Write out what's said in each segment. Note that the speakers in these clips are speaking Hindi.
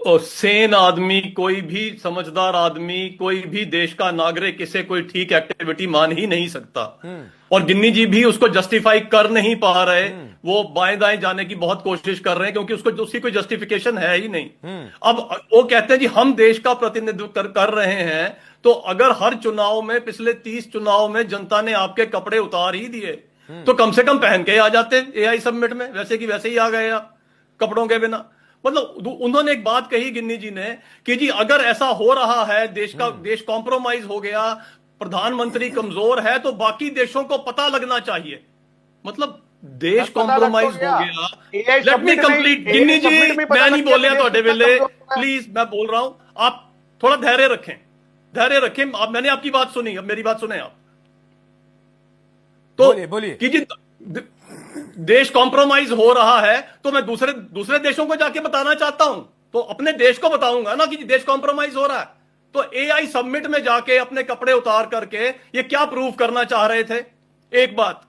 और सेन आदमी, कोई भी समझदार आदमी, कोई भी देश का नागरिक इसे कोई ठीक एक्टिविटी मान ही नहीं सकता। और गिन्नी जी भी उसको जस्टिफाई कर नहीं पा रहे। वो बाएं दाएं जाने की बहुत कोशिश कर रहे हैं क्योंकि उसको उसकी कोई जस्टिफिकेशन है ही नहीं। अब वो कहते हैं जी हम देश का प्रतिनिधित्व कर रहे हैं, तो अगर हर चुनाव में, पिछले 30 चुनाव में जनता ने आपके कपड़े उतार ही दिए, तो कम से कम पहन के आ जाते एआई समिट में, वैसे की वैसे ही आ गए आप कपड़ों के बिना। मतलब उन्होंने एक बात कही गिन्नी जी ने कि जी अगर ऐसा हो रहा है, देश कॉम्प्रोमाइज हो गया, प्रधानमंत्री कमजोर है, तो बाकी देशों को पता लगना चाहिए। मतलब देश पता लग तो कॉम्प्रोमाइज हो गया। गया। एआई लेट मी सबमिट में कंप्लीट एआई गिन्नी जी, सबमिट में पता मैं लग नहीं गया कि बोलिया देश थोड़े कितना वेले, कमजोर है। प्लीज मैं बोल रहा हूं, आप थोड़ा धैर्य रखें, धैर्य रखें। आप, मैंने आपकी बात सुनी, अब मेरी बात सुने आप। तो बोलिए बोलिए। कि जी देश कॉम्प्रोमाइज हो रहा है, तो मैं दूसरे दूसरे देशों को जाके बताना चाहता हूं, तो अपने देश को बताऊंगा ना कि देश कॉम्प्रोमाइज हो रहा है। तो एआई समिट में जाके अपने कपड़े उतार करके ये क्या प्रूव करना चाह रहे थे? एक बात।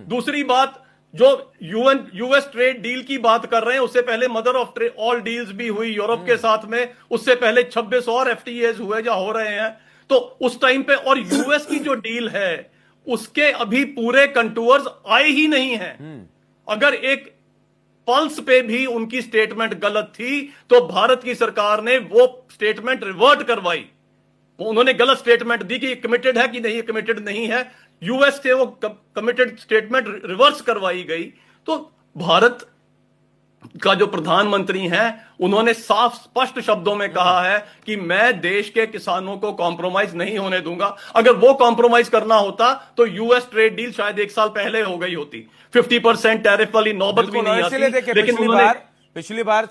दूसरी बात, जो यूएस ट्रेड डील की बात कर रहे हैं, उससे पहले मदर ऑफ ऑल डील्स भी हुई यूरोप के साथ में, उससे पहले 26 और एफटीएज हुए जो हो रहे हैं। तो उस टाइम पे, और यूएस की जो डील है उसके अभी पूरे कंटूर्स आए ही नहीं हैं। अगर एक पल्स पे भी उनकी स्टेटमेंट गलत थी, तो भारत की सरकार ने वो स्टेटमेंट रिवर्ट करवाई। उन्होंने गलत स्टेटमेंट दी कि कमिटेड है कि नहीं, कमिटेड नहीं है। यूएस से वो कमिटेड स्टेटमेंट रिवर्स करवाई गई। तो भारत का जो प्रधानमंत्री हैं, उन्होंने साफ स्पष्ट शब्दों में कहा है कि मैं देश के किसानों को कॉम्प्रोमाइज नहीं होने दूंगा। अगर वो कॉम्प्रोमाइज करना होता तो यूएस ट्रेड डील शायद 1 साल पहले हो गई होती, 50% टैरिफ वाली नौबत भी बिल्कुल, नहीं और आती। इसीलिए देखिए लेकिन उन्होंने पिछली बार